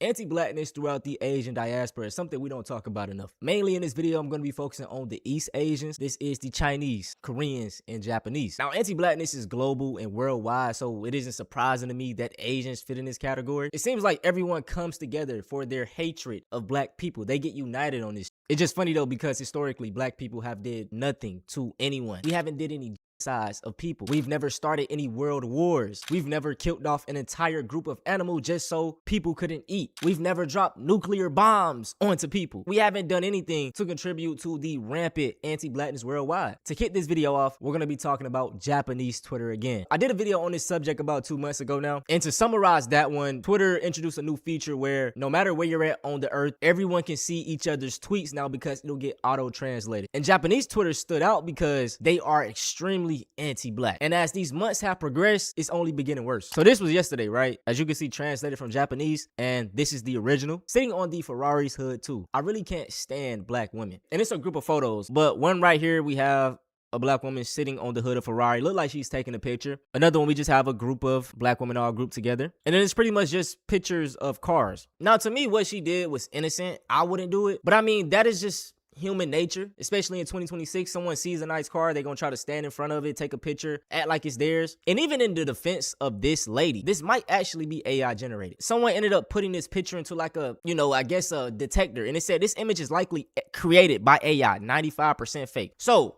Anti-blackness throughout the Asian diaspora is something we don't talk about enough. Mainly in this video, I'm going to be focusing on the East Asians. This is the Chinese, Koreans, and Japanese. Now, anti-blackness is global and worldwide, so it isn't surprising to me that Asians fit in this category. It seems like everyone comes together for their hatred of black people. They get united on this. It's just funny though, because historically, black people have did nothing to anyone. We haven't did any size of people. We've never started any world wars. We've never killed off an entire group of animals just so people couldn't eat. We've never dropped nuclear bombs onto people. We haven't done anything to contribute to the rampant anti-blackness worldwide. To kick this video off, we're going to be talking about Japanese Twitter again. I did a video on this subject about 2 months ago now, and to summarize that one, Twitter introduced a new feature where no matter where you're at on the earth, everyone can see each other's tweets now because it'll get auto-translated. And Japanese Twitter stood out because they are extremely anti-black, and as these months have progressed, it's only getting worse. So this was yesterday, right? As you can see, translated from Japanese, and this is the original, sitting on the Ferrari's hood too. I really can't stand black women, and it's a group of photos, but one right here we have a black woman sitting on the hood of Ferrari, look like she's taking a picture. Another one, we just have a group of black women all grouped together, and then it's pretty much just pictures of cars. Now, to me, what she did was innocent. I wouldn't do it, but I mean, that is just human nature, especially in 2026. Someone sees a nice car, they're gonna try to stand in front of it, take a picture, act like it's theirs. And even in the defense of this lady, this might actually be AI generated. Someone ended up putting this picture into like a, I guess a detector, and it said this image is likely created by AI, 95% fake. So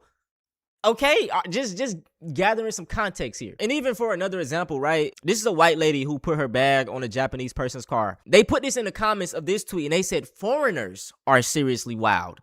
okay, just gathering some context here. And even for another example, right? This is a white lady who put her bag on a Japanese person's car. They put this in the comments of this tweet, and they said foreigners are seriously wild.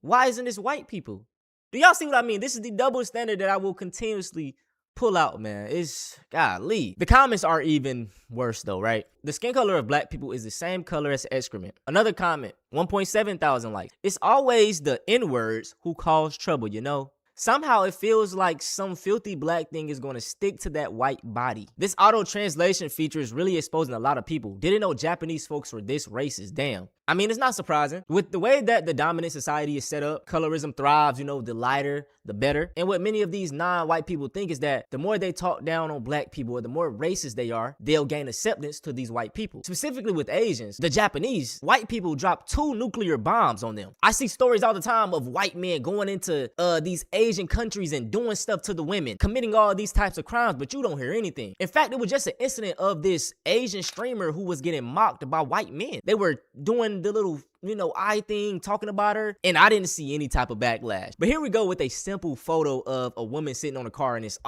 Why isn't this white people? Do y'all see what I mean? This is the double standard that I will continuously pull out, man. It's golly. The comments are even worse though, right? The skin color of black people is the same color as excrement. Another comment, 1.7 thousand likes. It's always the N-words who cause trouble, you know? Somehow it feels like some filthy black thing is going to stick to that white body. This auto translation feature is really exposing a lot of people. Didn't know Japanese folks were this racist, damn. I mean, it's not surprising. With the way that the dominant society is set up, colorism thrives, the lighter, the better. And what many of these non-white people think is that the more they talk down on black people or the more racist they are, they'll gain acceptance to these white people. Specifically with Asians, the Japanese, white people drop 2 nuclear bombs on them. I see stories all the time of white men going into these Asian countries and doing stuff to the women, committing all these types of crimes, but you don't hear anything. In fact, it was just an incident of this Asian streamer who was getting mocked by white men. They were doing the little eye thing, talking about her, and I didn't see any type of backlash. But here we go with a simple photo of a woman sitting on a car, and it's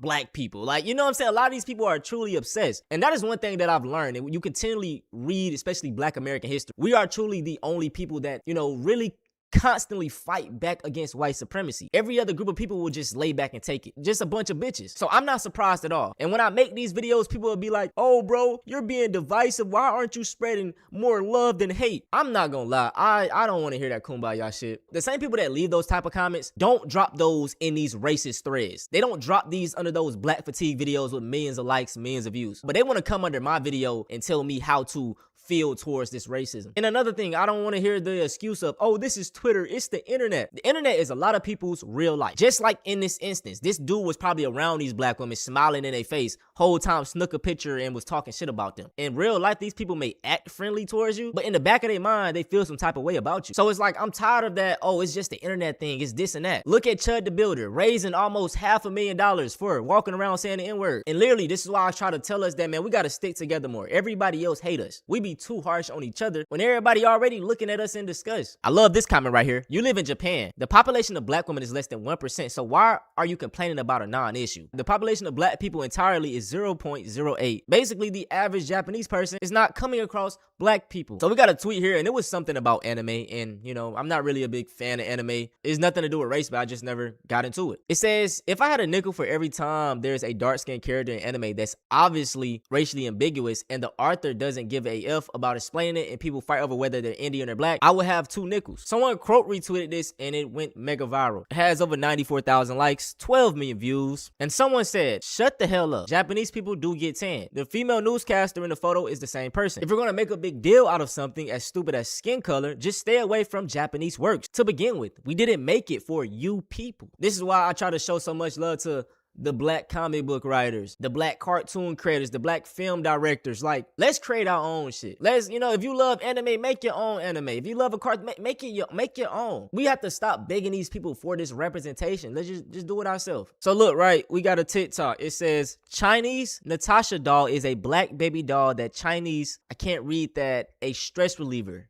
black people. Like, you know what I'm saying? A lot of these people are truly obsessed, and that is one thing that I've learned. And you continually read, especially Black American history, we are truly the only people that really constantly fight back against white supremacy. Every other group of people will just lay back and take it. Just a bunch of bitches. So I'm not surprised at all. And when I make these videos, people will be like, oh bro, you're being divisive. Why aren't you spreading more love than hate? I'm not gonna lie. I don't want to hear that kumbaya shit. The same people that leave those type of comments don't drop those in these racist threads. They don't drop these under those black fatigue videos with millions of likes, millions of views. But they want to come under my video and tell me how to feel towards this racism. And another thing, I don't want to hear the excuse of, oh, this is Twitter, it's the internet. The internet is a lot of people's real life. Just like in this instance, this dude was probably around these black women, smiling in their face, whole time snuck a picture and was talking shit about them. In real life, these people may act friendly towards you, but in the back of their mind, they feel some type of way about you. So it's like, I'm tired of that, oh, it's just the internet thing, it's this and that. Look at Chud the Builder, raising almost $500,000 for walking around saying the N-word. And literally, this is why I try to tell us that, man, we got to stick together more. Everybody else hate us. We be too harsh on each other when everybody already looking at us in disgust. I love this comment right here. You live in Japan. The population of black women is less than 1%. So why are you complaining about a non-issue? The population of black people entirely is 0.08. Basically, the average Japanese person is not coming across black people. So we got a tweet here, and it was something about anime, and I'm not really a big fan of anime. It's nothing to do with race, but I just never got into it. It says, if I had a nickel for every time there's a dark-skinned character in anime that's obviously racially ambiguous and the author doesn't give a F about explaining it and people fight over whether they're Indian or black, I would have 2 nickels. Someone quote retweeted this and it went mega viral. It has over 94,000 likes, 12 million views. And someone said, shut the hell up. Japanese people do get tan. The female newscaster in the photo is the same person. If you're going to make a big deal out of something as stupid as skin color, just stay away from Japanese works. To begin with, we didn't make it for you people. This is why I try to show so much love to the black comic book writers, the black cartoon creators, the black film directors. Like, let's create our own shit. Let's, you know, if you love anime, make your own anime. If you love a cartoon, make your own. We have to stop begging these people for this representation. Let's just do it ourselves. So look, right, we got a TikTok. It says, Chinese Natasha doll is a black baby doll that Chinese, I can't read that, a stress reliever.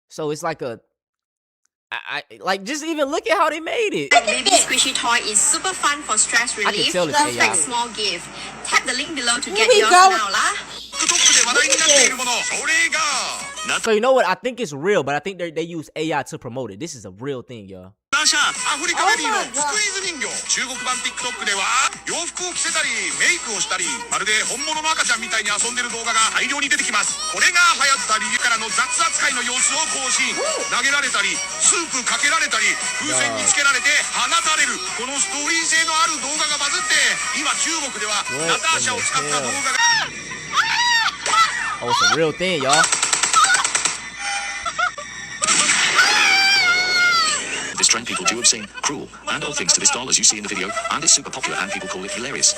So it's like a, like, just even look at how they made it. Baby squishy toy is super fun for stress relief. I can tell it's Perfect AI. small gift. Tap the link below to get yours now, lah. So you know what? I think it's real, but I think they use AI to promote it. This is a real thing, y'all. アフリカベビーのスクイーズ人形、中国版 TikTok では洋服を着せたりメイクをしたり、まるで本物の赤ちゃんみたいに遊んでる動画が大量に出てきます。これが流行った理由からの雑扱いの様子を更新。投げられたりスープかけられたり風船につけられて放たれる、このストーリー性のある動画がバズって、今中国ではナターシャを使った動画が Oh, it's a real thing, y'all. This trend people do obscene, cruel, and all things to this doll as you see in the video, and it's super popular and people call it hilarious.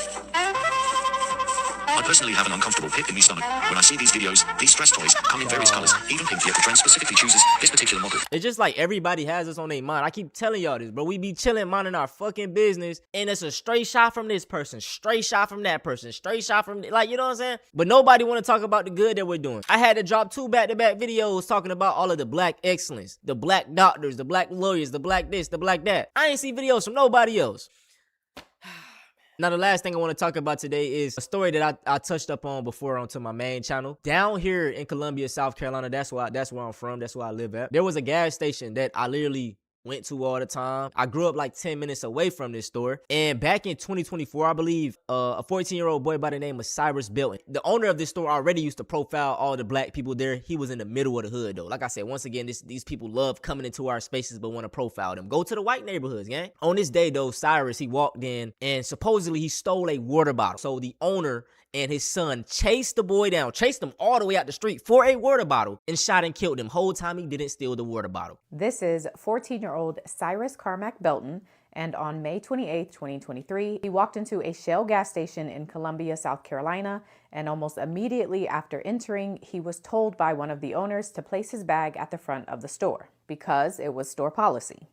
I personally have an uncomfortable pit in my stomach when I see these videos. These stress toys come in various colors, even pink, yet the trend specifically chooses this particular model. It's just like everybody has us on their mind. I keep telling y'all this, bro. We be chilling, minding our fucking business, and it's a straight shot from this person, straight shot from that person, straight shot from, like, you know what I'm saying? But nobody want to talk about the good that we're doing. I had to drop 2 back-to-back videos talking about all of the black excellence, the black doctors, the black lawyers, the black this, the black that. I ain't see videos from nobody else. Now, the last thing I want to talk about today is a story that I touched up on before onto my main channel. Down here in Columbia, South Carolina, that's where I'm from. That's where I live at. There was a gas station that I literally went to all the time. I grew up like 10 minutes away from this store. And back in 2024, I believe, a 14-year-old boy by the name of Cyrus Belton, the owner of this store, already used to profile all the black people there. He was in the middle of the hood, though. Like I said, once again, these people love coming into our spaces but want to profile them. Go to the white neighborhoods, gang. On this day, though, Cyrus, he walked in and supposedly he stole a water bottle. So the owner and his son chased the boy down, chased him all the way out the street for a water bottle, and shot and killed him. Whole time he didn't steal the water bottle. This is 14-year-old Cyrus Carmack Belton, and on May 28, 2023, he walked into a Shell gas station in Columbia, South Carolina, and almost immediately after entering, he was told by one of the owners to place his bag at the front of the store because it was store policy.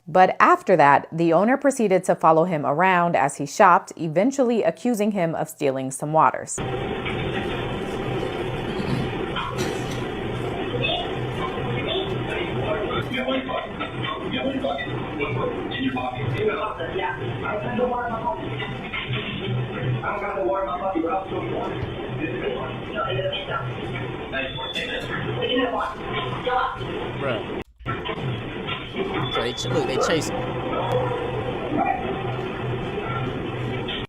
But after that, the owner proceeded to follow him around as he shopped, eventually accusing him of stealing some waters. Bruh. So they chase him.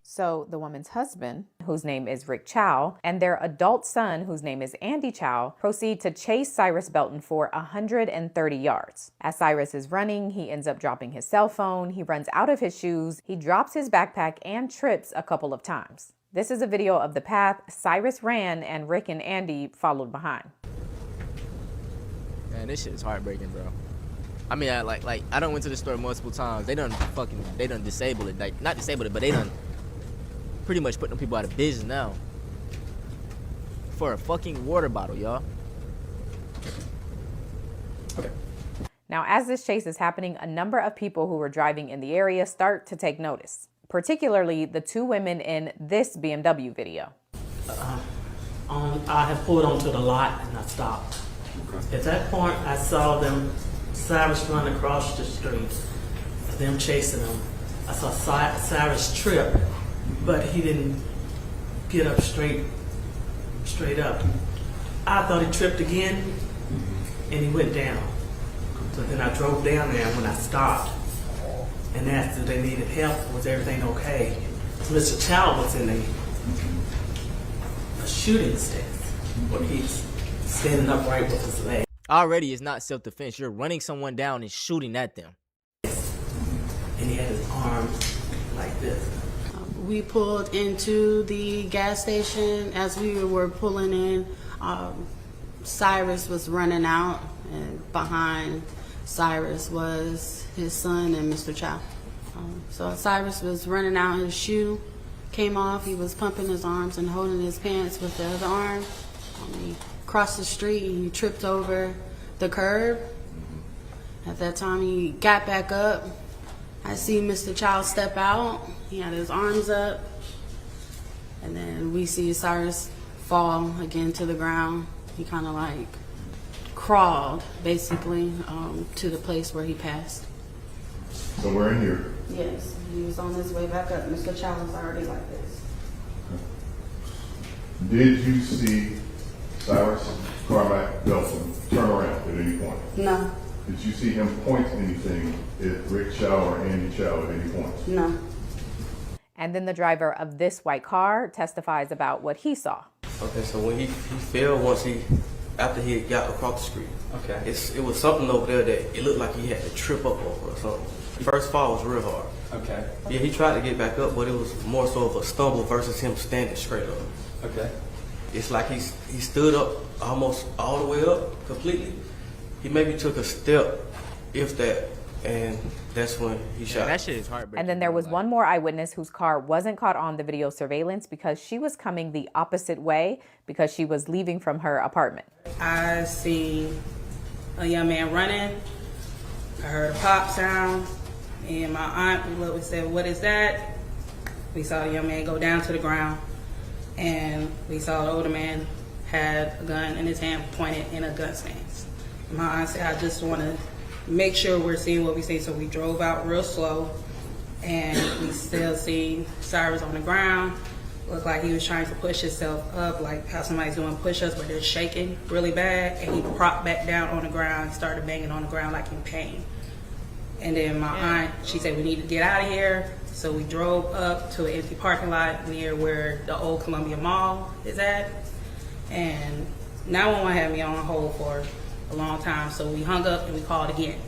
So the woman's husband, whose name is Rick Chow, and their adult son, whose name is Andy Chow, proceed to chase Cyrus Belton for 130 yards. As Cyrus is running, he ends up dropping his cell phone, he runs out of his shoes, he drops his backpack and trips a couple of times. This is a video of the path Cyrus ran and Rick and Andy followed behind. Man, this shit is heartbreaking, bro. I mean, I done went to the store multiple times. They done disabled it. Like, not disabled it, but they done pretty much put them people out of business now. For a fucking water bottle, y'all. Okay. Now, as this chase is happening, a number of people who were driving in the area start to take notice, particularly the 2 women in this BMW video. I had pulled onto the lot and I stopped. At that point, I saw them, Cyrus run across the street, them chasing him. I saw Cyrus trip, but he didn't get up straight up. I thought he tripped again, and he went down. So then I drove down there when I stopped and asked if they needed help, was everything okay? Mr. Chow was in a shooting stance, where he's standing upright with his leg. Already, it's not self-defense. You're running someone down and shooting at them. And he had his arms like this. We pulled into the gas station. As we were pulling in, Cyrus was running out, and behind Cyrus was his son and Mr. Chow. So Cyrus was running out, his shoe came off, he was pumping his arms and holding his pants with the other arm. He crossed the street and he tripped over the curb. At that time he got back up. I see Mr. Chow step out, he had his arms up, and then we see Cyrus fall again to the ground. He kind of like crawled basically to the place where he passed. Somewhere in here. Yes, he was on his way back up. Mr. Chow was already like this. Did you see Cyrus Carmack Belton turn around at any point? No. Did you see him point anything at Rick Chow or Andy Chow at any point? No. And then the driver of this white car testifies about what he saw. Okay, so when he fell after he had got across the street. Okay. It was something over there that it looked like he had to trip up over or something. The first fall was real hard. Okay. Yeah, he tried to get back up, but it was more so of a stumble versus him standing straight up. Okay. It's like he stood up almost all the way up completely. He maybe took a step, if that, and that's when he shot. That shit is heartbreaking. And then there was one more eyewitness whose car wasn't caught on the video surveillance because she was coming the opposite way because she was leaving from her apartment. I seen a young man running. I heard a pop sound, and my aunt we said, "What is that?" We saw the young man go down to the ground, and we saw the older man had a gun in his hand pointed in a gun stance. My aunt said, "I just want to make sure we're seeing what we see." So we drove out real slow, and we still see Cyrus on the ground. Looked like he was trying to push himself up, like how somebody's doing push-ups, but they're shaking really bad. And he propped back down on the ground and started banging on the ground like in pain. And then my aunt, she said, "We need to get out of here." So we drove up to an empty parking lot near where the old Columbia Mall is at. And 911 had me on hold for a long time, so we hung up and we called again.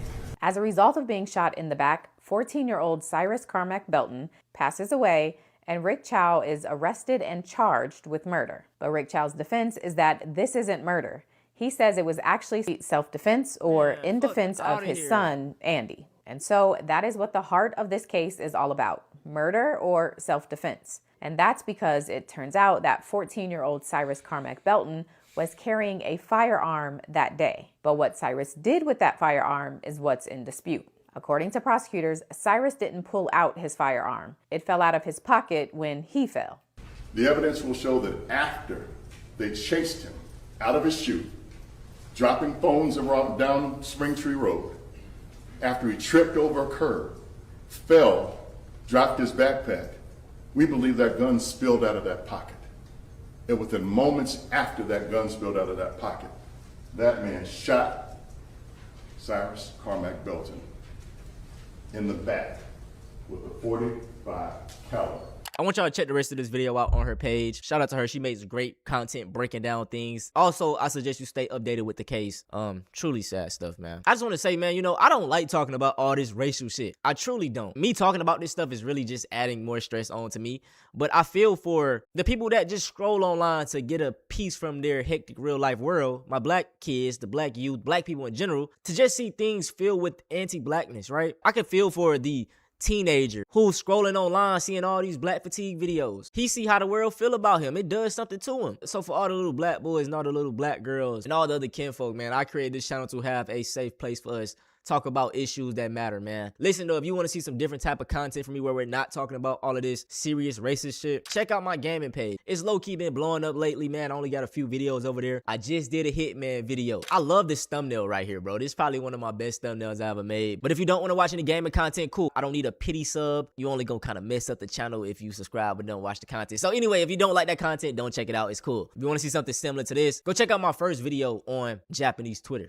As a result of being shot in the back, 14-year-old Cyrus Carmack Belton passes away, and Rick Chow is arrested and charged with murder. But Rick Chow's defense is that this isn't murder. He says it was actually self-defense or in defense of his son, Andy. And so that is what the heart of this case is all about, murder or self-defense. And that's because it turns out that 14-year-old Cyrus Carmack Belton was carrying a firearm that day. But what Cyrus did with that firearm is what's in dispute. According to prosecutors, Cyrus didn't pull out his firearm. It fell out of his pocket when he fell. The evidence will show that after they chased him out of his chute, dropping phones around down Springtree Road, after he tripped over a curb, fell, dropped his backpack, we believe that gun spilled out of that pocket. And within moments after that gun spilled out of that pocket, that man shot Cyrus Carmack Belton in the back with a .45 caliber. I want y'all to check the rest of this video out on her page. Shout out to her. She makes great content breaking down things. Also, I suggest you stay updated with the case. Truly sad stuff, man. I just want to say, man, you know, I don't like talking about all this racial shit. I truly don't. Me talking about this stuff is really just adding more stress on to me. But I feel for the people that just scroll online to get a piece from their hectic real life world, my black kids, the black youth, black people in general, to just see things filled with anti-blackness, right? I can feel for the teenager who's scrolling online seeing all these black fatigue videos. He see how the world feel about him. It does something to him. So for all the little black boys and all the little black girls and all the other kinfolk, man, I created this channel to have a safe place for us talk about issues that matter, man. Listen though, if you want to see some different type of content from me where we're not talking about all of this serious racist shit, check out my gaming page. It's low-key been blowing up lately, man. I only got a few videos over there. I just did a Hitman video. I love this thumbnail right here, bro. This is probably one of my best thumbnails I ever made. But if you don't want to watch any gaming content, cool. I don't need a pity sub. You only gonna kind of mess up the channel if you subscribe but don't watch the content. So anyway, if you don't like that content, don't check it out. It's cool. If you want to see something similar to this, go check out my first video on Japanese Twitter.